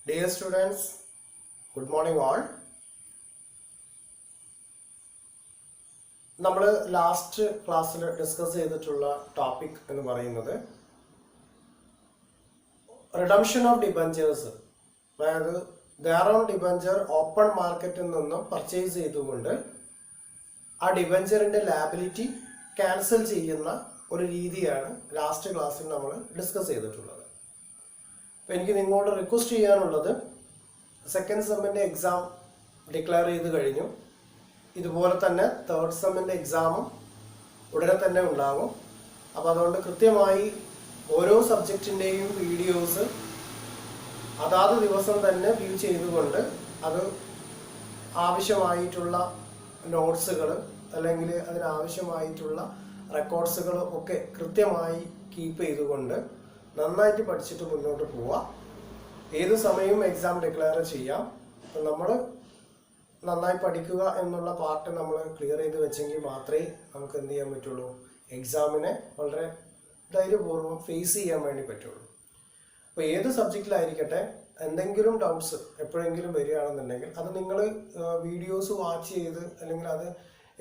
Dear students, good morning all. നമ്മൾ last ക്ലാസ്സിൽ discuss ചെയ്തിട്ടുള്ള ടോപ്പിക് എന്ന് പറയുന്നത് റിഡംഷൻ ഓഫ് ഡിബഞ്ചേഴ്സ്. അതായത് ധാരാളം ഡിബഞ്ചർ ഓപ്പൺ മാർക്കറ്റിൽ നിന്നും പർച്ചേസ് ചെയ്തുകൊണ്ട് ആ ഡിബഞ്ചറിൻ്റെ ലാബിലിറ്റി ക്യാൻസൽ ചെയ്യുന്ന ഒരു രീതിയാണ് ലാസ്റ്റ് ക്ലാസ്സിൽ നമ്മൾ ഡിസ്കസ് ചെയ്തിട്ടുള്ളത്. അപ്പോൾ എനിക്ക് നിങ്ങളോട് റിക്വസ്റ്റ് ചെയ്യാനുള്ളത്, സെക്കൻഡ് സെമ്മിൻ്റെ എക്സാം ഡിക്ലെയർ ചെയ്ത് കഴിഞ്ഞു. ഇതുപോലെ തന്നെ തേർഡ് സെമ്മിൻ്റെ എക്സാമും ഉടനെ തന്നെ ഉണ്ടാകും. അപ്പോൾ അതുകൊണ്ട് കൃത്യമായി ഓരോ സബ്ജക്റ്റിൻ്റെയും വീഡിയോസ് അതാത് ദിവസം തന്നെ വ്യൂ ചെയ്തുകൊണ്ട് അത് ആവശ്യമായിട്ടുള്ള നോട്ട്സുകൾ അല്ലെങ്കിൽ അതിനാവശ്യമായിട്ടുള്ള റെക്കോർഡ്സുകൾ ഒക്കെ കൃത്യമായി കീപ്പ് ചെയ്തുകൊണ്ട് നന്നായിട്ട് പഠിച്ചിട്ട് മുന്നോട്ട് പോവുക. ഏത് സമയവും എക്സാം ഡിക്ലെയർ ചെയ്യാം. നമ്മൾ നന്നായി പഠിക്കുക എന്നുള്ള പാർട്ട് നമ്മൾ ക്ലിയർ ചെയ്ത് വെച്ചെങ്കിൽ മാത്രമേ നമുക്ക് എന്ത് ചെയ്യാൻ പറ്റുള്ളൂ, എക്സാമിനെ വളരെ ധൈര്യപൂർവ്വം ഫേസ് ചെയ്യാൻ വേണ്ടി പറ്റുള്ളൂ. അപ്പോൾ ഏത് സബ്ജക്റ്റിലായിരിക്കട്ടെ, എന്തെങ്കിലും ഡൗട്ട്സ് എപ്പോഴെങ്കിലും വരികയാണെന്നുണ്ടെങ്കിൽ അത് നിങ്ങൾ വീഡിയോസ് വാച്ച് ചെയ്ത് അല്ലെങ്കിൽ അത്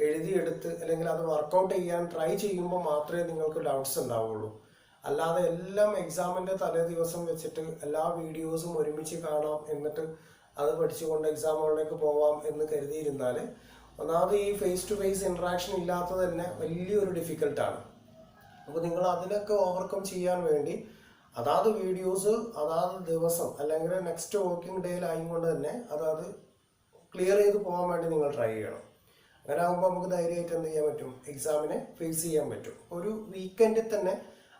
എഴുതിയെടുത്ത് അല്ലെങ്കിൽ അത് വർക്കൗട്ട് ചെയ്യാൻ ട്രൈ ചെയ്യുമ്പോൾ മാത്രമേ നിങ്ങൾക്ക് ഡൗട്ട്സ് ഉണ്ടാവുള്ളൂ. അല്ലാതെ എല്ലാം എക്സാമിൻ്റെ തലേ ദിവസം വെച്ചിട്ട് എല്ലാ വീഡിയോസും ഒരുമിച്ച് കാണാം എന്നിട്ട് അത് പഠിച്ചുകൊണ്ട് എക്സാം ഹോളിലേക്ക് പോവാം എന്ന് കരുതിയിരുന്നാൽ ഒന്നാമത് ഈ ഫേസ് ടു ഫേസ് ഇൻട്രാക്ഷൻ ഇല്ലാത്തത് തന്നെ വലിയൊരു ഡിഫിക്കൽട്ടാണ്. അപ്പോൾ നിങ്ങൾ അതിനൊക്കെ ഓവർകം ചെയ്യാൻ വേണ്ടി അതാത് വീഡിയോസ് അതാത് ദിവസം അല്ലെങ്കിൽ നെക്സ്റ്റ് വർക്കിംഗ് ഡേയിലായതുകൊണ്ട് തന്നെ അതാത് ക്ലിയർ ചെയ്ത് പോകാൻ വേണ്ടി നിങ്ങൾ ട്രൈ ചെയ്യണം. അങ്ങനെ ആകുമ്പോൾ നമുക്ക് ധൈര്യമായിട്ട് എന്ത് ചെയ്യാൻ പറ്റും, എക്സാമിനെ ഫേസ് ചെയ്യാൻ പറ്റും. ഒരു വീക്കെൻഡിൽ തന്നെ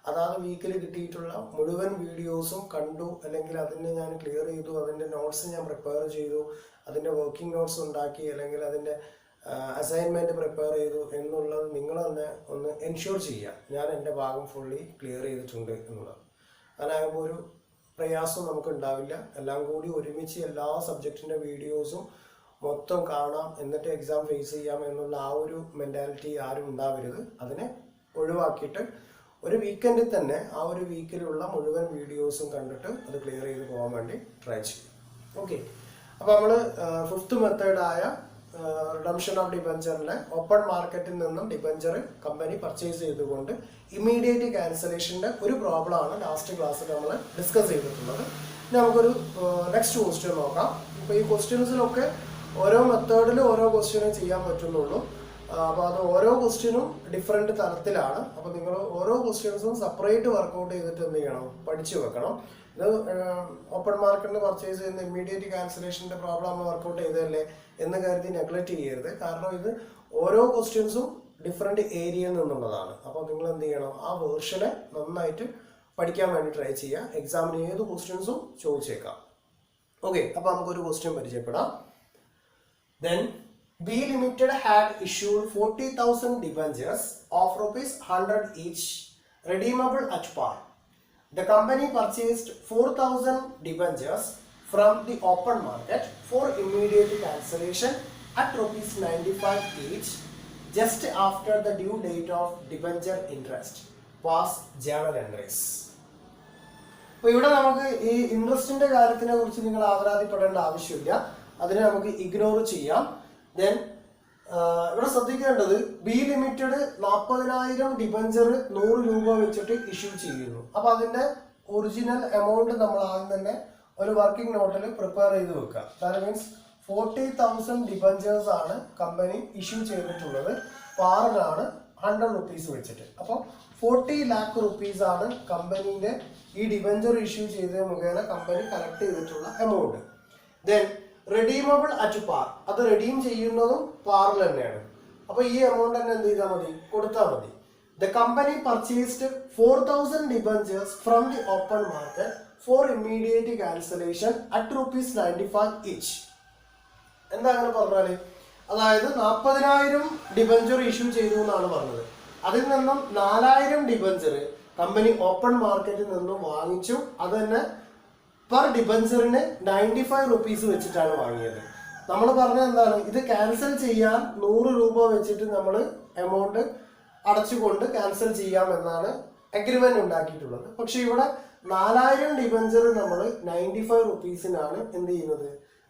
അതാത് വീക്കിൽ കിട്ടിയിട്ടുള്ള മുഴുവൻ വീഡിയോസും കണ്ടു, അല്ലെങ്കിൽ അതിനെ ഞാൻ ക്ലിയർ ചെയ്തു, അതിൻ്റെ നോട്ട്സ് ഞാൻ പ്രിപ്പയർ ചെയ്തു, അതിൻ്റെ വർക്കിംഗ് നോട്ട്സ് ഉണ്ടാക്കി, അല്ലെങ്കിൽ അതിൻ്റെ അസൈൻമെൻറ്റ് പ്രിപ്പയർ ചെയ്തു എന്നുള്ളത് നിങ്ങൾ തന്നെ ഒന്ന് എൻഷുർ ചെയ്യുക, ഞാൻ എൻ്റെ ഭാഗം ഫുള്ളി ക്ലിയർ ചെയ്തിട്ടുണ്ട് എന്നുള്ളത്. അങ്ങനെയാകുമ്പോൾ ഒരു പ്രയാസം നമുക്ക് ഉണ്ടാവില്ല. എല്ലാം കൂടി ഒരുമിച്ച് എല്ലാ സബ്ജക്റ്റിൻ്റെ വീഡിയോസും മൊത്തം കാണാം എന്നിട്ട് എക്സാം ഫേസ് ചെയ്യാം എന്നുള്ള ആ ഒരു മെൻറ്റാലിറ്റി ആരും ഉണ്ടാവരുത്. അതിനെ ഒഴിവാക്കിയിട്ട് ഒരു വീക്കെൻഡിൽ തന്നെ ആ ഒരു വീക്കിലുള്ള മുഴുവൻ വീഡിയോസും കണ്ടിട്ട് അത് ക്ലിയർ ചെയ്ത് പോകാൻ വേണ്ടി ട്രൈ ചെയ്യും. ഓക്കെ, അപ്പോൾ നമ്മൾ ഫിഫ്ത്ത് മെത്തേഡായ റിഡംഷൻ ഓഫ് ഡിബഞ്ചറിലെ ഓപ്പൺ മാർക്കറ്റിൽ നിന്നും ഡിബഞ്ചർ കമ്പനി പർച്ചേസ് ചെയ്തുകൊണ്ട് ഇമ്മീഡിയറ്റ് ക്യാൻസലേഷൻ്റെ ഒരു പ്രോബ്ലമാണ് ലാസ്റ്റ് ക്ലാസ്സിൽ നമ്മൾ ഡിസ്കസ് ചെയ്തിട്ടുള്ളത്. ഇനി നമുക്കൊരു നെക്സ്റ്റ് ക്വസ്റ്റ്യൻ നോക്കാം. ഇപ്പോൾ ഈ ക്വസ്റ്റ്യൻസിലൊക്കെ ഓരോ മെത്തേഡിൽ ഓരോ ക്വസ്റ്റ്യനും ചെയ്യാൻ പറ്റുന്നുള്ളൂ. അപ്പോൾ അത് ഓരോ ക്വസ്റ്റ്യനും ഡിഫറെൻറ്റ് തരത്തിലാണ്. അപ്പോൾ നിങ്ങൾ ഓരോ ക്വസ്റ്റ്യൻസും സെപ്പറേറ്റ് വർക്കൗട്ട് ചെയ്തിട്ട് എന്ത് ചെയ്യണം, പഠിച്ചു വെക്കണം. ഇത് ഓപ്പൺ മാർക്കറ്റിന് പർച്ചേസ് ചെയ്യുന്ന ഇമ്മീഡിയറ്റ് ക്യാൻസലേഷൻ്റെ പ്രോബ്ലം നമ്മൾ വർക്കൗട്ട് ചെയ്തതല്ലേ എന്ന് കരുതി നെഗ്ലക്റ്റ് ചെയ്യരുത്. കാരണം ഇത് ഓരോ ക്വസ്റ്റ്യൻസും ഡിഫറെൻറ്റ് ഏരിയയിൽ നിന്നുള്ളതാണ്. അപ്പോൾ നിങ്ങൾ എന്ത് ചെയ്യണം, ആ വേർഷനെ നന്നായിട്ട് പഠിക്കാൻ വേണ്ടി ട്രൈ ചെയ്യുക. എക്സാമിന് ഏത് ക്വസ്റ്റ്യൻസും ചോദിച്ചേക്കാം. ഓക്കെ, അപ്പോൾ നമുക്കൊരു ക്വസ്റ്റ്യൻ പരിചയപ്പെടാം. Then B Limited had issued 40,000 debentures of rupees 100 each, redeemable at par. The company purchased 4,000 debentures from the open market for immediate cancellation at rupees 95 each, just after the due date of debenture interest. Pass journal entries. അപ്പോൾ ഇവിടെ നമുക്ക് ഈ ഇൻട്രസ്റ്റിന്റെ കാര്യത്തിനെ കുറിച്ച് നിങ്ങൾ ആവരാതിപ്പെടേണ്ട ആവശ്യമില്ല. അതിനെ നമുക്ക് ഇഗ്നോർ ചെയ്യാം. ദെൻ ഇവിടെ ശ്രദ്ധിക്കേണ്ടത് ബി ലിമിറ്റഡ് 40,000 ഡിബഞ്ചർ 100 രൂപ വെച്ചിട്ട് ഇഷ്യൂ ചെയ്യുന്നു. അപ്പോൾ അതിൻ്റെ ഒറിജിനൽ എമൗണ്ട് നമ്മൾ ആദ്യം തന്നെ ഒരു വർക്കിംഗ് നോട്ടിൽ പ്രിപ്പയർ ചെയ്ത് വെക്കുക. ദാറ്റ് മീൻസ് 40,000 ഡിബഞ്ചേഴ്സ് ആണ് കമ്പനി ഇഷ്യൂ ചെയ്തിട്ടുള്ളത്. പാറിനാണ് 100 റുപ്പീസ് വെച്ചിട്ട്. അപ്പോൾ 40 lakh rupees ആണ് കമ്പനീൻ്റെ ഈ ഡിബഞ്ചർ ഇഷ്യൂ ചെയ്തത് മുഖേന കമ്പനി കളക്ട് ചെയ്തിട്ടുള്ള amount. Then redeemable at par, അത് റെഡീം ചെയ്യുന്നതും പാറിൽ തന്നെയാണ്. അപ്പോൾ ഈ എമൗണ്ട് തന്നെ എന്ത് ചെയ്താൽ മതി, കൊടുത്താൽ മതി. The company purchased 4,000 debentures from the open market for immediate cancellation at rupees 95 each. എന്താ അങ്ങനെ പറഞ്ഞാൽ, അതായത് 40,000 ഡിബഞ്ചർ ഇഷ്യൂ ചെയ്തു എന്നാണ് പറഞ്ഞത്. അതിൽ നിന്നും 4,000 ഡിബഞ്ചർ കമ്പനി ഓപ്പൺ മാർക്കറ്റിൽ നിന്നും വാങ്ങിച്ചു. അത് തന്നെ പെർ ഡിബഞ്ചറിന് 95 റുപ്പീസ് വെച്ചിട്ടാണ് വാങ്ങിയത്. നമ്മൾ പറഞ്ഞത് എന്താണ്, ഇത് ക്യാൻസൽ ചെയ്യാൻ 100 രൂപ വെച്ചിട്ട് നമ്മൾ എമൗണ്ട് അടച്ചുകൊണ്ട് ക്യാൻസൽ ചെയ്യാം എന്നാണ് അഗ്രിമെന്റ് ഉണ്ടാക്കിയിട്ടുള്ളത്. പക്ഷെ ഇവിടെ 4000 ഡിബഞ്ചർ നമ്മൾ 95 റുപ്പീസിനാണ് എന്ത് ചെയ്യുന്നത്,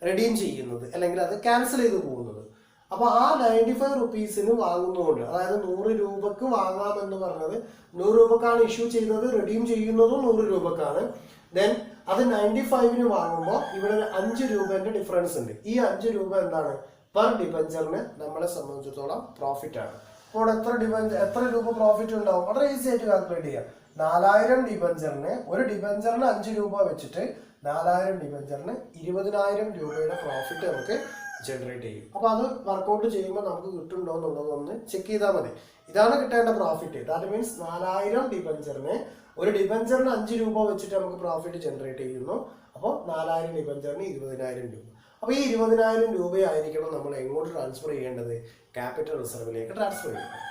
റെഡീം ചെയ്യുന്നത്, അല്ലെങ്കിൽ അത് ക്യാൻസൽ ചെയ്ത് പോകുന്നത്. അപ്പൊ ആ 95 റുപ്പീസിന് വാങ്ങുന്നതുകൊണ്ട്, അതായത് 100 രൂപക്ക് വാങ്ങാമെന്ന് പറഞ്ഞത് 100 രൂപക്കാണ് ഇഷ്യൂ ചെയ്തത്, റെഡീം ചെയ്യുന്നതും 100 രൂപക്കാണ്. ദെൻ അത് 95ന് വാങ്ങുമ്പോൾ ഇവിടെ 5 രൂപന്റെ ഡിഫറൻസ് ഉണ്ട്. ഈ 5 രൂപ എന്താണ്, പെർ ഡിബഞ്ചറിന് നമ്മളെ സംബന്ധിച്ചിടത്തോളം പ്രോഫിറ്റ് ആണ്. അപ്പോൾ എത്ര രൂപ പ്രോഫിറ്റ് ഉണ്ടാവും? വളരെ ഈസി ആയിട്ട് കാൽക്കുലേറ്റ് ചെയ്യാം. 4000 ഡിബഞ്ചറിന്, ഒരു ഡിബഞ്ചറിന് 5 രൂപ വെച്ചിട്ട് 4000 ഡിബഞ്ചറിന് 20,000 രൂപയുടെ പ്രോഫിറ്റ് നമുക്ക് ജനറേറ്റ് ചെയ്യും. അപ്പൊ അത് വർക്കൗട്ട് ചെയ്യുമ്പോൾ നമുക്ക് കിട്ടുന്നുണ്ടോ എന്നുള്ളത് ഒന്ന് ചെക്ക് ചെയ്താൽ മതി. ഇതാണ് കിട്ടേണ്ട പ്രോഫിറ്റ്. ദാറ്റ് മീൻസ് 4000 ഡിബഞ്ചറിന്, ഒരു ഡിബഞ്ചറിന് 5 രൂപ വെച്ചിട്ട് നമുക്ക് പ്രോഫിറ്റ് ജനറേറ്റ് ചെയ്യുന്നു. അപ്പോൾ 4000 ഡിബഞ്ചറിന് 20,000 രൂപ. അപ്പൊ ഈ 20,000 രൂപയായിരിക്കണം നമ്മൾ എങ്ങോട്ട് ട്രാൻസ്ഫർ ചെയ്യേണ്ടത്, ക്യാപിറ്റൽ റിസർവിലേക്ക് ട്രാൻസ്ഫർ ചെയ്യണം.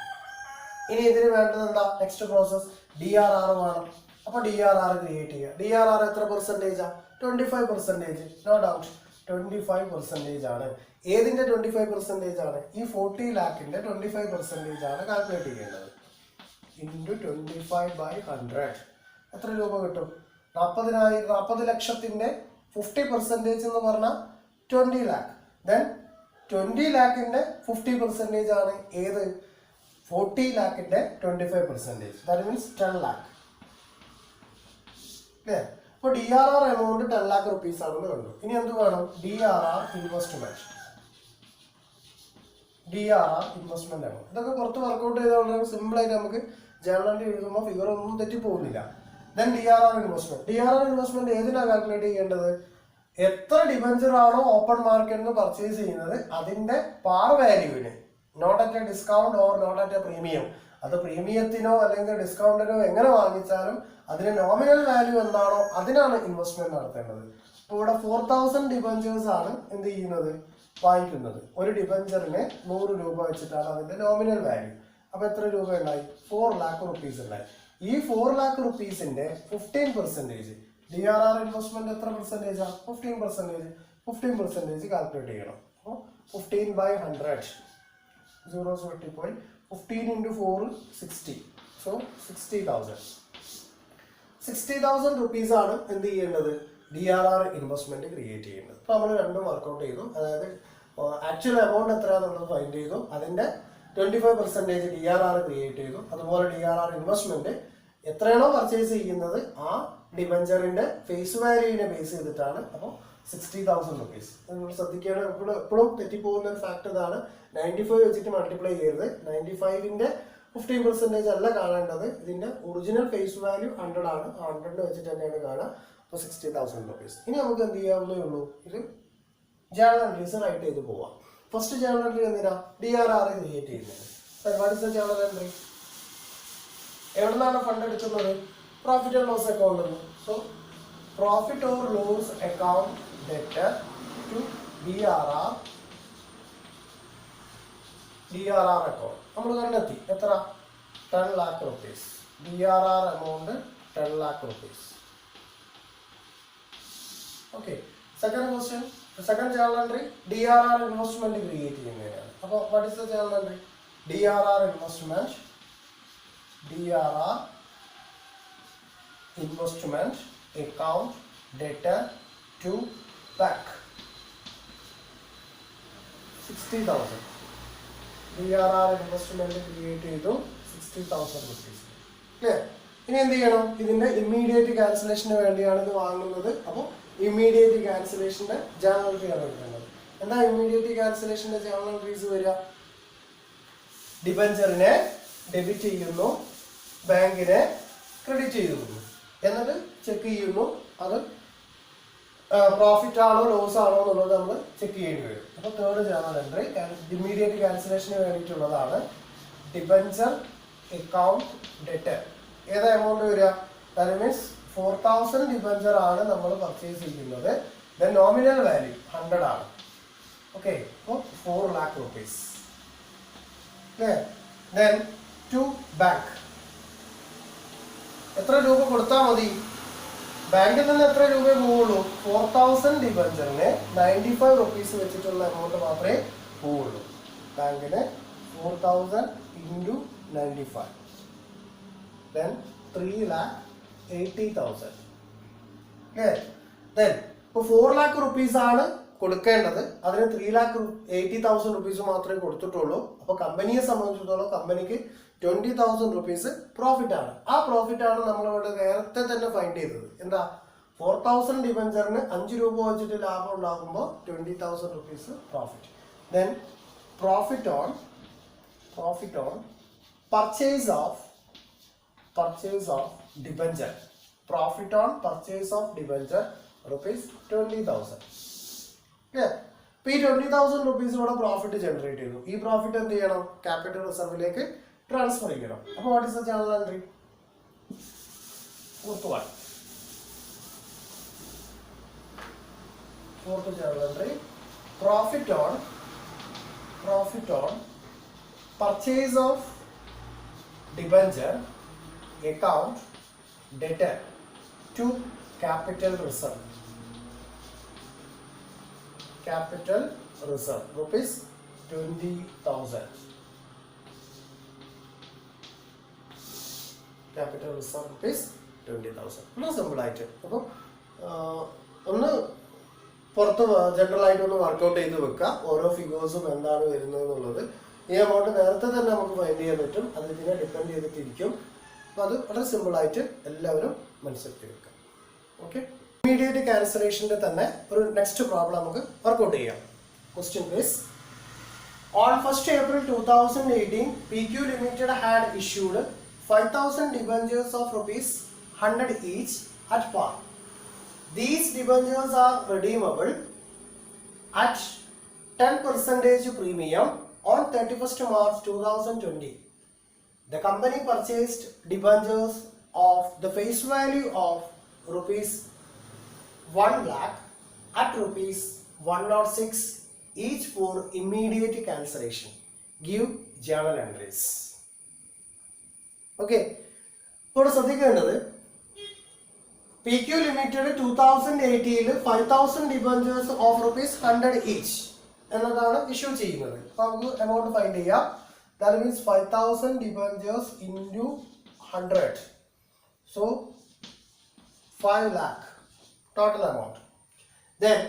ഇനി ഇതിന് വേണ്ടത് എന്താ, നെക്സ്റ്റ് പ്രോസസ് DRR വേണം. അപ്പൊ DRR ക്രിയേറ്റ് ചെയ്യുക. DRR എത്ര പെർസെന്റേജാ? 25%. നോ ഡൗട്ട് 25% ആണ്. ഏതിന്റെ 25% ആണ്? ഈ 40 lakhന്റെ 25% ആണ് കാൽക്കുലേറ്റ് ചെയ്യേണ്ടത്. ഇൻറ്റു 25/100 എത്ര രൂപ കിട്ടും? 40 ലക്ഷത്തിന്റെ 50% എന്ന് പറഞ്ഞാൽ 20 lakh. ദെൻ 20 lakhന്റെ 50% ആണ് ഏത്? 40 lakhന്റെ 25%. That means 10 lakh. അല്ലേ? അപ്പോൾ DRR എമൗണ്ട് 10 lakh റുപ്പീസ് ആണെന്ന് കണ്ടു. ഇനി എന്ത് വേണം? DRR investment. DRR ഇൻവെസ്റ്റ്മെന്റ് ആണ്. ഇതൊക്കെ പുറത്ത് വർക്കൗട്ട് ചെയ്താൽ വളരെ സിമ്പിൾ ആയിട്ട് നമുക്ക് ജേർണലിൽ എഴുതുമ്പോൾ ഫിഗർ ഒന്നും തെറ്റി പോകുന്നില്ല. Then DRR investment. DRR investment ഏതിനാണ് കാൽക്കുലേറ്റ് ചെയ്യേണ്ടത്? എത്ര ഡിബഞ്ചർ ആണോ ഓപ്പൺ മാർക്കറ്റിൽ നിന്ന് പർച്ചേസ് ചെയ്യുന്നത് അതിന്റെ പാർ വാല്യൂവിന്, not at a discount or not at a premium, അത് പ്രീമിയത്തിനോ അല്ലെങ്കിൽ ഡിസ്കൗണ്ടിനോ എങ്ങനെ വാങ്ങിച്ചാലും അതിന് നോമിനൽ വാല്യൂ എന്താണോ അതിനാണ് ഇൻവെസ്റ്റ്മെന്റ് നടത്തേണ്ടത്. അപ്പോൾ ഇവിടെ 4000 ഡിബഞ്ചേഴ്സ് ആണ് എന്ത് ചെയ്യുന്നത്, വാങ്ങിക്കുന്നത്. ഒരു ഡിബഞ്ചറിന് 100 രൂപ വെച്ചിട്ടാണ് അതിന്റെ നോമിനൽ വാല്യൂ. അപ്പൊ എത്ര രൂപ ഉണ്ടായി? 4 lakh റുപ്പീസ് ഉണ്ടായി. ഈ 4 lakh റുപ്പീസിന്റെ 15% DRR ഇൻവെസ്റ്റ്മെന്റ് എത്ര പെർസെന്റേജാ? 15%. 15% കാൽക്കുലേറ്റ് ചെയ്യണം. അപ്പോൾ 15/100 zeros വെട്ടിപ്പോയി. 15 into 4 60. So 60,000. 60,000 റുപ്പീസ് ആണ് എന്ത് ചെയ്യേണ്ടത്, DRR ഇൻവെസ്റ്റ്മെന്റ് ക്രിയേറ്റ് ചെയ്യുന്നത്. അപ്പൊ നമ്മൾ രണ്ടും വർക്കൗട്ട് ചെയ്തു. അതായത് ആക്ച്വൽ എമൗണ്ട് എത്രയാണെന്നുള്ളത് ഫൈൻഡ് ചെയ്തു, അതിന്റെ 25% DRR ക്രിയേറ്റ് ചെയ്തു. അതുപോലെ DRR ഇൻവെസ്റ്റ്മെന്റ് എത്രയാണോ പർച്ചേസ് ചെയ്യുന്നത് ആ ഡിബഞ്ചറിന്റെ ഫേസ് വാല്യൂവിനെ ബേസ് ചെയ്തിട്ടാണ്. അപ്പോൾ 60,000 റുപ്പീസ്. നിങ്ങൾ ശ്രദ്ധിക്കേണ്ട, എപ്പോഴും തെറ്റിപ്പോകുന്ന ഒരു ഫാക്ട് ഇതാണ്. 95 വെച്ചിട്ട് മൾട്ടിപ്ലൈ ചെയ്യരുത്. 95ന്റെ 15% അല്ല കാണേണ്ടത്. ഇതിന്റെ ഒറിജിനൽ ഫേസ് വാല്യൂ 100 ആണ്. 100 വെച്ചിട്ട് തന്നെയാണ് കാണുക. അപ്പോൾ 60,000 റുപ്പീസ്. ഇനി നമുക്ക് എന്ത് ചെയ്യാവുന്നേ ഉള്ളൂ, ഇത് ജേർണൽ എൻട്രീസ് റൈറ്റ് ചെയ്ത് പോവാം. ഫസ്റ്റ് ജേർണൽ എൻട്രി എന്തിനാ? DRR ക്രിയേറ്റ് ചെയ്യുന്നത്. What is the journal entry? എവിടെ നിന്നാണ് ഫണ്ട് എടുക്കുന്നത്? Profit and loss account. So profit or loss account debtor to DRR account നമ്മൾ കണ്ടെത്തി. എത്ര? 10 lakh rupees. DRR amount 10 lakh rupees. Okay. Second question, second journal entry DRR investment create ചെയ്യുന്നതിനാണ്. അപ്പോൾ what is the journal entry? DRR investment account debtor to back 60,000. DRR investment create ചെയ്തു 60,000 rupees. Clear? ഇനി എന്ത് ചെയ്യണം? ഇതിന്റെ immediate ക്യാൻസലേഷന് വേണ്ടിയാണ് ഇത് വാങ്ങുന്നത്. അപ്പോൾ ഇമ്മീഡിയറ്റ് ക്യാൻസലേഷന്റെ ജേർണൽ എൻട്രി ആണ് എടുക്കേണ്ടത്. എന്താ ഇമ്മീഡിയറ്റ് ക്യാൻസലേഷന്റെ ജേർണൽ എൻട്രീസ് വരിക? ഡിബഞ്ചറിനെ ഡെബിറ്റ് ചെയ്യുന്നു, ബാങ്കിനെ ക്രെഡിറ്റ് ചെയ്യുന്നു, എന്നിട്ട് ചെക്ക് ചെയ്യുന്നു അത് പ്രോഫിറ്റ് ആണോ ലോസ് ആണോ എന്നുള്ളത് നമ്മൾ ചെക്ക് ചെയ്യേണ്ടി വരും. അപ്പോൾ തേർഡ് ജേർണൽ എൻട്രി ഇമ്മീഡിയറ്റ് ക്യാൻസലേഷന് വേണ്ടിയിട്ടുള്ളതാണ്. Debenture account debtor. ഏതാ എമൗണ്ട് വരിക? ദാറ്റ് മീൻസ് 4,000 ഡിബഞ്ചർ ആണ് നമ്മൾ പർച്ചേസ് ചെയ്യുന്നത്. ദെൻ നോമിനൽ വാല്യൂ 100 ആണ്. ഓക്കെ. അപ്പോൾ 4 lakh rupees. Then to bank എത്ര രൂപ കൊടുത്താൽ മതി? ബാങ്കിൽ നിന്ന് എത്ര രൂപ പോവുള്ളൂ? 4,000 ഡിബഞ്ചറിന് 95 റുപ്പീസ് വെച്ചിട്ടുള്ള എമൗണ്ട് മാത്രമേ പോവുള്ളൂ. ബാങ്കിന് 4,000 × 95. ദെൻ 3,80,000. ഇപ്പോൾ 4 lakh rupees ആണ് കൊടുക്കേണ്ടത്, അതിന് 3,80,000 rupees മാത്രമേ കൊടുത്തിട്ടുള്ളൂ. അപ്പോൾ കമ്പനിയെ സംബന്ധിച്ചിടത്തോളം കമ്പനിക്ക് 20,000 rupees പ്രോഫിറ്റ് ആണ്. ആ പ്രോഫിറ്റ് ആണ് നമ്മളിവിടെ നേരത്തെ തന്നെ ഫൈൻഡ് ചെയ്തത്. എന്താ, 4,000 ഡിബഞ്ചറിന് 5 രൂപ വെച്ചിട്ട് ലാഭം ഉണ്ടാകുമ്പോൾ 20,000 rupees profit. Then profit on purchase of debenture. Profit on purchase of debenture rupees 20,000. ഇപ്പോൾ ഈ 20,000 rupees ഇവിടെ പ്രോഫിറ്റ് ജനറേറ്റ് ചെയ്തു. ഈ പ്രോഫിറ്റ് എന്ത് ചെയ്യണം, ക്യാപിറ്റൽ റിസർവിലേക്ക് ട്രാൻസ്ഫർ ചെയ്യണം. അപ്പോൾ what is the journal entry? Fourth journal entry, profit on purchase of debenture account debtor to capital reserve rupees 20,000. capital reserve rupees 20,000. വളരെ സിമ്പിൾ ആയിട്ട്. അപ്പോൾ ഒന്ന് പുറത്ത് ജനറൽ ആയിട്ട് ഒന്ന് വർക്കൗട്ട് ചെയ്ത് വെക്കുക, ഓരോ ഫിഗേഴ്സും എന്താണ് വരുന്നത് എന്നുള്ളത്. ഈ എമൗണ്ട് നേരത്തെ തന്നെ നമുക്ക് ഫൈൻഡ് ചെയ്യാൻ പറ്റും, അത് ഇതിനെ ഡിപ്പെൻഡ് ചെയ്തിട്ടിരിക്കും. അപ്പോൾ അത് വളരെ സിമ്പിളായിട്ട് എല്ലാവരും മനസ്സിലാക്കി വെക്കുക. ഓക്കെ, ഇമ്മീഡിയറ്റ് ക്യാൻസലേഷൻ്റെ തന്നെ ഒരു നെക്സ്റ്റ് പ്രോബ്ലം നമുക്ക് വർക്കൗട്ട് ചെയ്യാം. Question please. On 1st April 2018, PQ Limited had issued 5,000 debentures of rupees 100 each at par. These debentures are redeemable at 10% premium on 31st March 2020. The company purchased debentures of the face value of rupees 1 lakh at rupees 106 each for immediate cancellation. Give journal entries. Okay, ഇപ്പോൾ ശ്രദ്ധിക്കേണ്ടത് PQ Limited 2018 5,000 debentures of rupees 100 each എന്നതാണ് issue ചെയ്യുന്നത്. അപ്പോൾ നമുക്ക് amount find ചെയ്യാം. That means 5,000 debentures into 100, so 5 lakh total amount. Then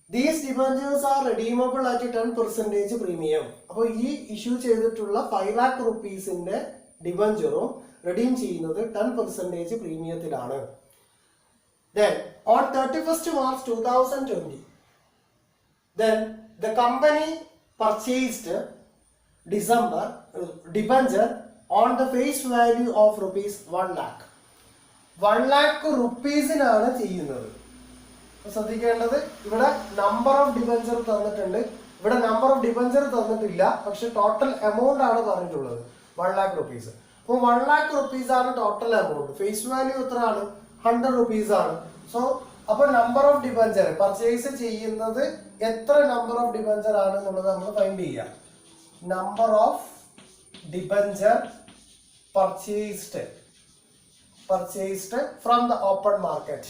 these debentures are redeemable at 10% premium. അപ്പോൾ ഈ issue ചെയ്തിട്ടുള്ള 5 lakh rupeesന്റെ ഡിബഞ്ചറും റിഡീം ചെയ്യുന്നത് 10% പ്രീമിയത്തിലാണ്. Then on 31st March 2020, then the company purchased debenture on the face value of rupees 1 lakh. 1 lakh rupeesനാണ് ചെയ്യുന്നത്. ശ്രദ്ധിക്കേണ്ടത്, ഇവിടെ number of debenture തന്നിട്ടുണ്ട്, ഇവിടെ number of debenture തന്നിട്ടില്ല, പക്ഷെ ടോട്ടൽ എമൗണ്ട് ആണ് പറഞ്ഞിട്ടുള്ളത് 1 lakh rupees. അപ്പോൾ 1 lakh rupees ആണ് ടോട്ടൽ എമൗണ്ട്. ഫേസ് വാല്യൂ എത്രയാണ്? 100 rupees ആണ്. സോ അപ്പോൾ നമ്പർ ഓഫ് ഡിബഞ്ചർ പർച്ചേസ് ചെയ്യുന്നത് എത്ര നമ്പർ ഓഫ് ഡിബഞ്ചർ ആണ് എന്നുള്ളത് നമ്മൾ ഫൈൻഡ് ചെയ്യാം. Number of debenture purchased from the open market.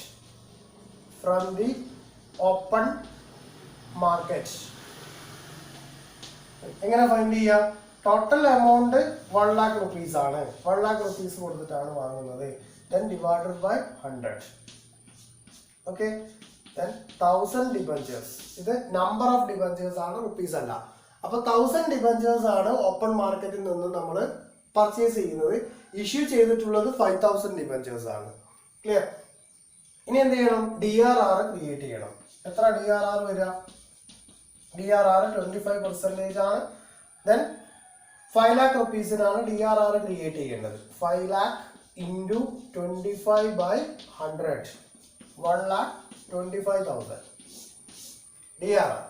എങ്ങനെ ഫൈൻഡ് ചെയ്യാം? ടോട്ടൽ എമൗണ്ട് 1 lakh rupees ആണ്. 1 lakh rupees കൊടുത്തിട്ടാണ് വാങ്ങുന്നത്. Then divided by 100. Okay. Then 1000 debentures. ഇത് നമ്പർ ഓഫ് ഡിബഞ്ചേഴ്സ് ആണ്, റുപ്പീസ് അല്ല. അപ്പൊ 1000 ഡിബഞ്ചേഴ്സ് ആണ് ഓപ്പൺ മാർക്കറ്റിൽ നിന്ന് നമ്മൾ പർച്ചേസ് ചെയ്യുന്നത്. ഇഷ്യൂ ചെയ്തിട്ടുള്ളത് 5,000 ഡിബഞ്ചേഴ്സ് ആണ്. ക്ലിയർ? ഇനി എന്ത് ചെയ്യണം? DRR ക്രിയേറ്റ് ചെയ്യണം. എത്ര DRR വരിക? DRR 25% ആണ്. ദെൻ 5 lakh rupeesനാണ് DRR ക്രിയേറ്റ് ചെയ്യേണ്ടത്. 5 lakh into 25 by 100, 1,25,000 DRR.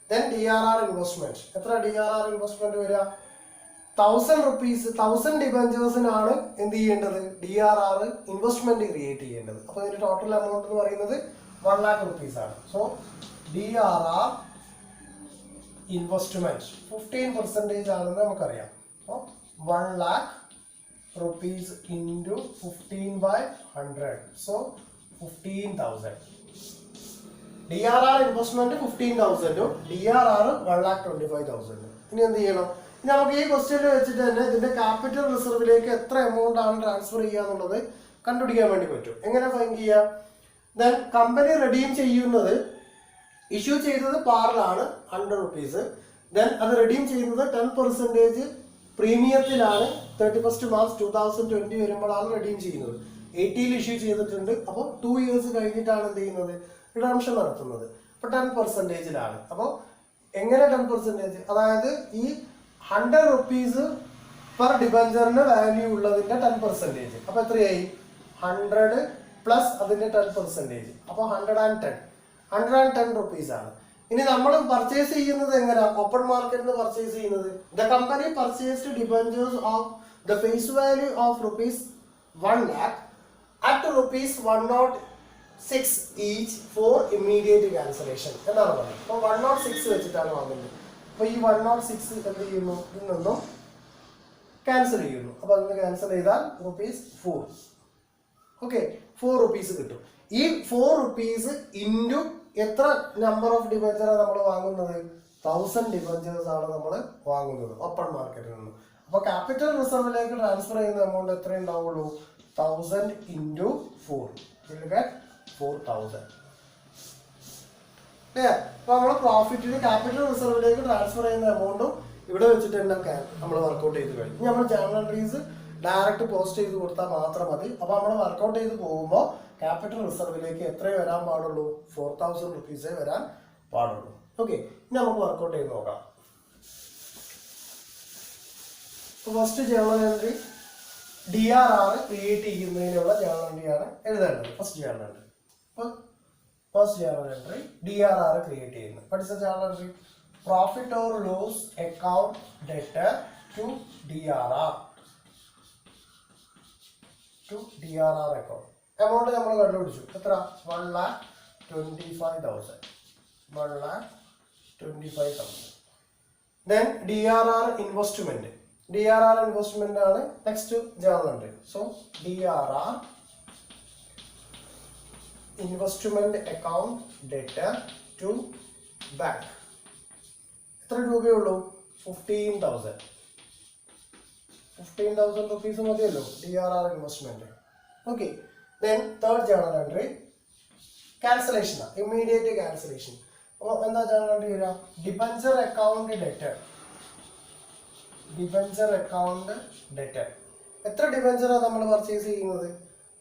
Then DRR investment. എത്ര DRR ഇൻവെസ്റ്റ്മെന്റ് വരിക? 1,000 rupees, 1,000 ഡിബഞ്ചേഴ്സിനാണ് എന്ത് ചെയ്യേണ്ടത്? DRR ഇൻവെസ്റ്റ്മെന്റ് ക്രിയേറ്റ് ചെയ്യേണ്ടത്. അപ്പോൾ ഇതിന്റെ ടോട്ടൽ എമൗണ്ട് എന്ന് പറയുന്നത് 1 lakh rupees ആണ്. സോ DRR ഇൻവെസ്റ്റ്മെന്റ് 15% ആണെന്ന് നമുക്കറിയാം. അപ്പോൾ 1 lakh rupees into 15 by 100, so 15,000. DRR investment 15,000, DRR 1,25,000. ഇനി എന്ത് ചെയ്യണം? ഇനി നമുക്ക് ഈ ക്വസ്റ്റ്യനിൽ വെച്ചിട്ട് തന്നെ ഇതിന്റെ ക്യാപിറ്റൽ റിസർവിലേക്ക് എത്ര എമൗണ്ട് ആണ് ട്രാൻസ്ഫർ ചെയ്യുക എന്നുള്ളത് കണ്ടുപിടിക്കാൻ വേണ്ടി പറ്റും. എങ്ങനെ ഫൈൻഡ് ചെയ്യാം? ദെൻ കമ്പനി റെഡീം ചെയ്യുന്നത് ഇഷ്യൂ ചെയ്തത് പാറിലാണ് 100 റുപ്പീസ്. ദെൻ അത് റെഡീം ചെയ്യുന്നത് 10% പ്രീമിയത്തിലാണ് 31 മാർച്ച് 2020 വരുമ്പോഴാണ് റെഡീം ചെയ്യുന്നത്. 80 ഇഷ്യൂ ചെയ്തിട്ടുണ്ട്. അപ്പോൾ 2 ഇയേഴ്സ് കഴിഞ്ഞിട്ടാണ് എന്ത് ചെയ്യുന്നത്, റിഡംഷൻ നടത്തുന്നത്. അപ്പോൾ 10%ലാണ്. അപ്പോൾ എങ്ങനെ 10%? അതായത് ഈ 100 റുപ്പീസ് പെർ ഡിബഞ്ചറിന് വാല്യൂ ഉള്ളതിന്റെ 10%. അപ്പോൾ എത്രയായി? 100 പ്ലസ് അതിന്റെ 10%. അപ്പോൾ 110 റുപ്പീസ് ആണ്. ഇനി നമ്മൾ പർച്ചേസ് ചെയ്യുന്നത് എങ്ങനെയാ? ഓപ്പൺ മാർക്കറ്റിൽ നിന്ന് പർച്ചേസ് ചെയ്യുന്നത്. The company purchased debentures of the face value of ₹1 lakh at ₹106 each for immediate cancellation എന്നാണ് പറയുന്നത്. അപ്പോൾ 106 വെച്ചിട്ടാണ് വാങ്ങുന്നത്. അപ്പോൾ ഈ 106 എന്ത് ചെയ്യുന്നു? ഇതിൽ നിന്നും ക്യാൻസൽ ചെയ്യുന്നു. അപ്പോൾ അതിന് ക്യാൻസൽ ചെയ്താൽ ₹4. ഓക്കെ, 4 റുപ്പീസ് കിട്ടും. ഈ 4 റുപ്പീസ് ഇൻറ്റു എത്ര നമ്പർ ഓഫ് ഡിബഞ്ചറാണ് നമ്മൾ വാങ്ങുന്നത്? 1000 ഡിബഞ്ചേഴ്സ് ആണ് നമ്മൾ വാങ്ങുന്നത് ഓപ്പൺ മാർക്കറ്റിൽ നിന്ന്. അപ്പോൾ ക്യാപിറ്റൽ റിസർവിലേക്ക് ട്രാൻസ്ഫർ ചെയ്യുന്ന എമൗണ്ട് എത്ര ഉണ്ടാവുള്ളൂ? 1000 ഇൻറ്റു 4. 4000. അപ്പോൾ നമ്മൾ പ്രോഫിറ്റിന് ക്യാപിറ്റൽ റിസർവിലേക്ക് ട്രാൻസ്ഫർ ചെയ്യുന്ന എമൗണ്ടും ഇവിടെ വെച്ചിട്ട് തന്നെ നമ്മൾ വർക്കൗട്ട് ചെയ്ത് കഴിഞ്ഞു. ഇനി നമ്മൾ ജേർണൽ എൻട്രീസ് ഡയറക്റ്റ് പോസ്റ്റ് ചെയ്ത് കൊടുത്താൽ മാത്രം മതി. അപ്പോൾ നമ്മൾ വർക്കൗട്ട് ചെയ്ത് പോകുമ്പോൾ ക്യാപിറ്റൽ റിസർവിലേക്ക് എത്രയേ വരാൻ പാടുള്ളൂ? 4000 റുപ്പീസേ വരാൻ പാടുള്ളൂ. ഓക്കെ, ഇനി നമുക്ക് വർക്കൗട്ട് ചെയ്ത് നോക്കാം. First journal entry DRR create ചെയ്യുന്നതിനുള്ള ജേർണൽ എൻട്രിയാണ് എഴുതേണ്ടത്. First journal entry. First journal entry DRR create ചെയ്യുന്നത്. പഠിച്ച journal entry profit or loss account debtor to DRR account. Amount നമ്മൾ കണ്ടുപിടിച്ചു. എത്ര? 1,25,000. 1,25,000. Then DRR investment. DRR investment ആണ് next journal entry. So DRR investment account debtor to bank. എത്ര രൂപയുള്ളൂ? 15,000. 15,000 rupees മതിയല്ലോ DRR investment. Okay, then third journal entry cancellation ആണ്, immediate cancellation. അപ്പോൾ എന്താ ജേർണൽ എൻട്രി വരിക? Debenture account debtor. Debenture account debtor. എത്ര ഡിബഞ്ചറാണ് നമ്മൾ പർച്ചേസ് ചെയ്യുന്നത്?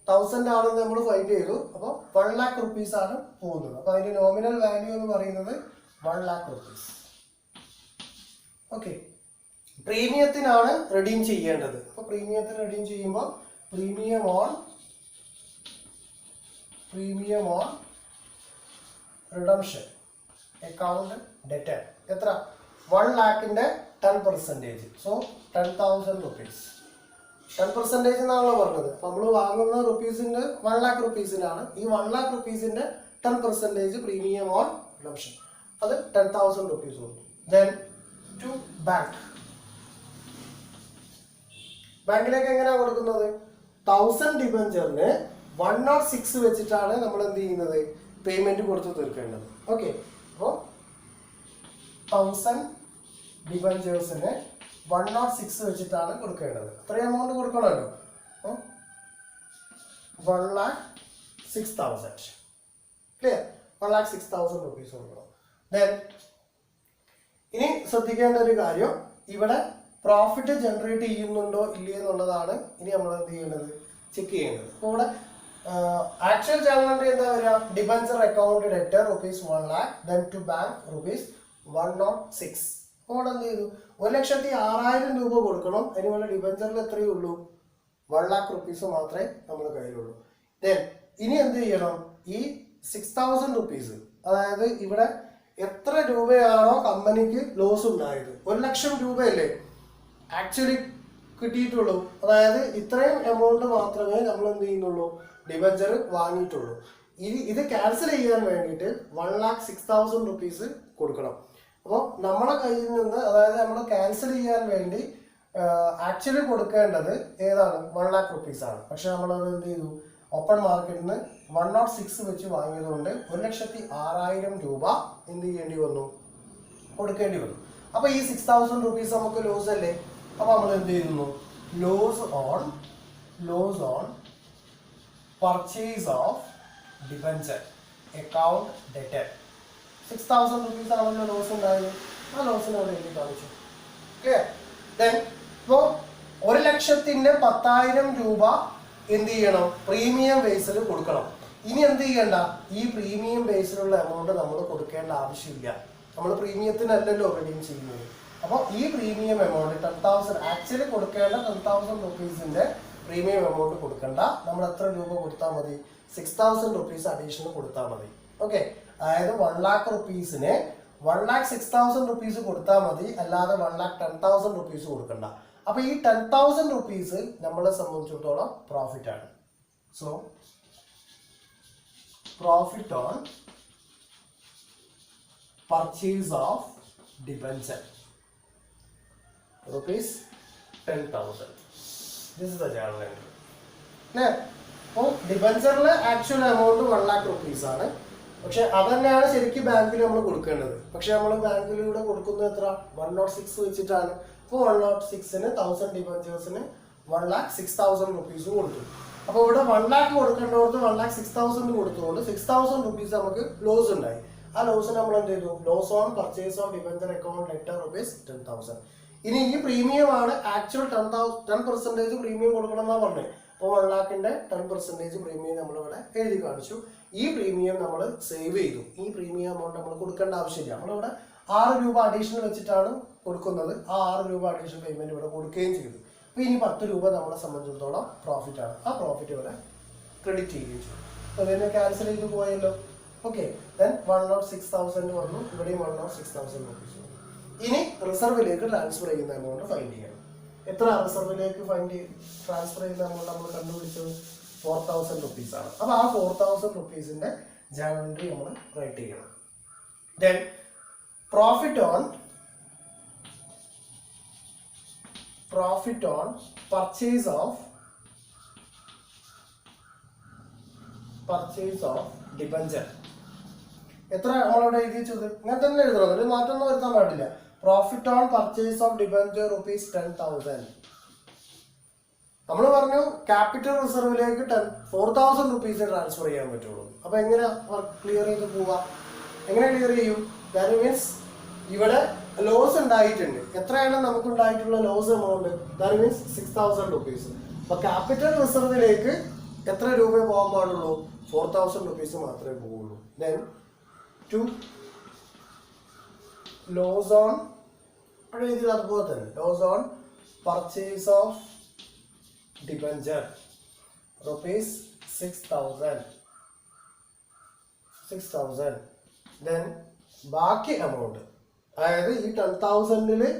1000 ആണെന്ന് നമ്മൾ ഫൈൻഡ് ചെയ്തു. അപ്പോൾ 1 lakh റുപ്പീസ് ആണ് പോകുന്നത്. അപ്പോൾ അതിന്റെ നോമിനൽ വാല്യൂ എന്ന് പറയുന്നത് 1 lakh റുപ്പീസ്. ഓക്കെ, പ്രീമിയത്തിനാണ് റെഡീം ചെയ്യേണ്ടത്. അപ്പോൾ പ്രീമിയത്തിന് റെഡീം ചെയ്യുമ്പോൾ premium on redemption account debtor എത്ര? 1 lakhന്റെ 10%. So 10,000 rupees. 10% എന്നാണല്ലോ പറഞ്ഞത്. അപ്പോൾ നമ്മൾ വാങ്ങുന്ന റുപ്പീസിന്റെ 1 lakh റുപ്പീസിനാണ്. ഈ 1 lakh റുപ്പീസിന്റെ 10% പ്രീമിയം ഓൺ റിഡംഷൻ, അത് 10,000 റുപ്പീസ് കൊടുക്കും. Then to bank. ബാങ്കിലേക്ക് എങ്ങനെയാണ് കൊടുക്കുന്നത്? 1000 ഡിബഞ്ചറിന് 106 വെച്ചിട്ടാണ് നമ്മൾ എന്ത് ചെയ്യുന്നത്? പേയ്മെന്റ് കൊടുത്ത് തീർക്കേണ്ടത്. ഓക്കെ, അപ്പോൾ 1000 ഡിബഞ്ചേഴ്സിന് 106 വെച്ചിട്ടാണ് കൊടുക്കേണ്ടത്. അത്രയും എമൗണ്ട് കൊടുക്കണമല്ലോ. 1,06,000. ക്ലിയർ? 1,06,000 റുപ്പീസ് കൊടുക്കണം. ദെൻ ഇനി ശ്രദ്ധിക്കേണ്ട ഒരു കാര്യം, ഇവിടെ പ്രോഫിറ്റ് ജനറേറ്റ് ചെയ്യുന്നുണ്ടോ ഇല്ലേ എന്നുള്ളതാണ് ഇനി നമ്മൾ എന്ത് ചെയ്യേണ്ടത്? ചെക്ക് ചെയ്യേണ്ടത്. അപ്പോൾ ഇവിടെ ആക്ച്വൽ ജേർണൽ എൻട്രി എന്താ വരിക? Debenture account debtor ₹1 lakh, then to bank ₹106. അപ്പോൾ എന്ത് ചെയ്തു? 1,06,000 രൂപ കൊടുക്കണം. അതിനുള്ള ഡിബഞ്ചറിൽ എത്രയേ ഉള്ളൂ? 1 lakh റുപ്പീസ് മാത്രമേ നമ്മുടെ കയ്യിലുള്ളൂ. ദെൻ ഇനി എന്ത് ചെയ്യണം? ഈ 6,000 റുപ്പീസ്, അതായത് ഇവിടെ എത്ര രൂപയാണോ കമ്പനിക്ക് ലോസ് ഉണ്ടായത്, 1,00,000 രൂപയല്ലേ ആക്ച്വലി കിട്ടിയിട്ടുള്ളൂ. അതായത് ഇത്രയും എമൗണ്ട് മാത്രമേ നമ്മൾ എന്ത് ചെയ്യുന്നുള്ളൂ? ഡിബഞ്ചർ വാങ്ങിയിട്ടുള്ളൂ. ഇത് ക്യാൻസൽ ചെയ്യാൻ വേണ്ടിയിട്ട് 1,06,000 റുപ്പീസ് കൊടുക്കണം. അപ്പോൾ നമ്മളെ കയ്യിൽ നിന്ന്, അതായത് നമ്മൾ ക്യാൻസൽ ചെയ്യാൻ വേണ്ടി ആക്ച്വലി കൊടുക്കേണ്ടത് ഏതാണ്? 1 lakh റുപ്പീസ് ആണ്. പക്ഷെ നമ്മളത് എന്ത് ചെയ്തു? ഓപ്പൺ മാർക്കറ്റിൽ നിന്ന് 106 വെച്ച് വാങ്ങിയതുകൊണ്ട് 1,06,000 രൂപ എന്ത് ചെയ്യേണ്ടി വന്നു? കൊടുക്കേണ്ടി വന്നു. അപ്പോൾ ഈ 6,000 റുപ്പീസ് നമുക്ക് ലോസ് അല്ലേ? അപ്പോൾ നമ്മൾ എന്ത് ചെയ്യുന്നു? Loss on purchase of debenture account debtor 6,000 rupees ആണല്ലോ ലോസ് ഉണ്ടായത്. ആ ലോസിനെ അവിടെ എഴുതി കാണിച്ചു. ക്ലിയർ? ദെൻ ഇപ്പോൾ 1,10,10,000 രൂപ എന്ത് ചെയ്യണം? പ്രീമിയം ബേസിൽ കൊടുക്കണം. ഇനി എന്ത് ചെയ്യണ്ട? ഈ പ്രീമിയം ബേസിലുള്ള എമൗണ്ട് നമ്മൾ കൊടുക്കേണ്ട ആവശ്യമില്ല. നമ്മൾ പ്രീമിയത്തിനല്ലല്ലോ റെഡീം ചെയ്യുന്നത്. അപ്പോൾ ഈ പ്രീമിയം എമൗണ്ട് 10,000 ആക്ച്വലി കൊടുക്കേണ്ട 10,000 റുപ്പീസിന്റെ പ്രീമിയം എമൗണ്ട് കൊടുക്കണ്ട. നമ്മൾ എത്ര രൂപ കൊടുത്താൽ മതി? 6,000 റുപ്പീസ് അഡീഷണൽ കൊടുത്താൽ മതി. ഓക്കെ, അതായത് 1,00,000 റുപ്പീസിന് 1,06,000 റുപ്പീസ് കൊടുത്താൽ മതി, അല്ലാതെ 1,10,000 റുപ്പീസ് കൊടുക്കണ്ട. അപ്പൊ ഈ 10,000 റുപ്പീസ് നമ്മളെ സംബന്ധിച്ചിടത്തോളം പ്രോഫിറ്റ് ആണ്. So profit on purchase of debenture rupees 10,000. This is the journal entry. അപ്പോൾ ഡിബഞ്ചറിലെ ആക്ച്വൽ എമൗണ്ട് 1,00,000 റുപ്പീസ് ആണ്. പക്ഷെ അത് തന്നെയാണ് ശരിക്കും ബാങ്കിൽ നമ്മൾ കൊടുക്കേണ്ടത്. പക്ഷെ നമ്മൾ ബാങ്കിലൂടെ കൊടുക്കുന്നത് എത്ര? 106 വെച്ചിട്ടാണ്. അപ്പോൾ 106ന് 1000 ഡിബഞ്ചേഴ്സിന് 1,06,000 റുപ്പീസും കൊടുത്തു. അപ്പോൾ ഇവിടെ 1,00,000 കൊടുക്കേണ്ടവർക്ക് 1,06,000 കൊടുത്തുകൊണ്ട് 6,000 റുപ്പീസ് നമുക്ക് ലോസ് ഉണ്ടായി. ആ ലോസ് നമ്മൾ എന്ത് ചെയ്തു? Loss on purchase of debenture account debtor rupees 10,000. ഇനി ഈ പ്രീമിയം ആണ് ആക്ച്വൽ 10% പ്രീമിയം കൊടുക്കണം എന്നാണ് പറഞ്ഞത്. അപ്പോൾ 1,00,000ന്റെ 10% പ്രീമിയം നമ്മളിവിടെ എഴുതി കാണിച്ചു. ഈ പ്രീമിയം നമ്മൾ സേവ് ചെയ്തു. ഈ പ്രീമിയം എമൗണ്ട് നമ്മൾ കൊടുക്കേണ്ട ആവശ്യമില്ല. നമ്മളിവിടെ 6 രൂപ അഡീഷണൽ വെച്ചിട്ടാണ് കൊടുക്കുന്നത്. ആ 6 രൂപ അഡീഷണൽ പേയ്മെന്റ് ഇവിടെ കൊടുക്കുകയും ചെയ്തു. അപ്പോൾ ഇനി 10 രൂപ നമ്മളെ സംബന്ധിച്ചിടത്തോളം പ്രോഫിറ്റ് ആണ്. ആ പ്രോഫിറ്റ് ഇവിടെ ക്രെഡിറ്റ് ചെയ്യുകയും ചെയ്തു. അപ്പോൾ ഇതിനെ ക്യാൻസൽ ചെയ്ത് പോയല്ലോ. ഓക്കെ, ദെൻ 1,06,000 വന്നു. ഇവിടെയും 1,06,000 റുപ്പീസ്. ഇനി റിസർവിലേക്ക് ട്രാൻസ്ഫർ ചെയ്യുന്ന എമൗണ്ട് ഫൈൻഡ് ചെയ്യണം. എത്ര റിസർവിലേക്ക് ട്രാൻസ്ഫർ ചെയ്യുന്ന എമൗണ്ട് നമ്മൾ കണ്ടുപിടിച്ചത്? 4,000 റുപ്പീസ് ആണ്. അപ്പോൾ ആ 4,000 റുപ്പീസിന്റെ ജേണൽ എൻട്രി നമ്മൾ റൈറ്റ് ചെയ്യണം. Then profit on purchase of debenture എത്ര നമ്മളവിടെ എഴുതി വെച്ചത്? ഇങ്ങനെ തന്നെ എഴുതണം, ഒരു മാറ്റമൊന്നും വരുത്താൻ പാടില്ല. Profit on purchase of debenture rupees 10,000. നമ്മൾ പറഞ്ഞു ക്യാപിറ്റൽ റിസർവിലേക്ക് 4,000 റുപ്പീസ് ട്രാൻസ്ഫർ ചെയ്യാൻ പറ്റുള്ളൂ. അപ്പൊ എങ്ങനെ ക്ലിയർ ചെയ്ത് പോവാ? എങ്ങനെ ക്ലിയർ ചെയ്യും? ദാറ്റ് മീൻസ് ഇവിടെ ലോസ് ഉണ്ടായിട്ടുണ്ട്. എത്രയാണ് നമുക്ക് ഉണ്ടായിട്ടുള്ള loss amount? That means 6,000 rupees. അപ്പൊ ക്യാപിറ്റൽ റിസർവിലേക്ക് എത്ര രൂപ പോകാൻ പാടുള്ളൂ? 4,000 റുപ്പീസ് മാത്രമേ പോവുള്ളൂ. ദെൻ ടു ലോസ് ഓൺ എഴുതി അതുപോലെ തന്നെ loss on purchase of debenture rupees 6,000. Then ബാക്കി എമൗണ്ട്, അതായത് ഈ 10,000-ല്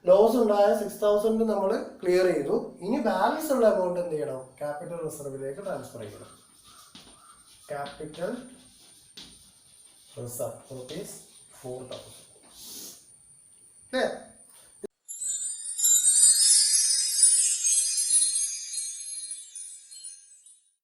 ലോസ് ഉണ്ടായ 6,000 നമ്മൾ ക്ലിയർ ചെയ്തു. ഇനി ബാലൻസ് ഉള്ള എമൗണ്ട് എന്ത് ചെയ്യണം? ക്യാപിറ്റൽ റിസർവിലേക്ക് ട്രാൻസ്ഫർ ചെയ്യണം. Capital reserve rupees 4,000.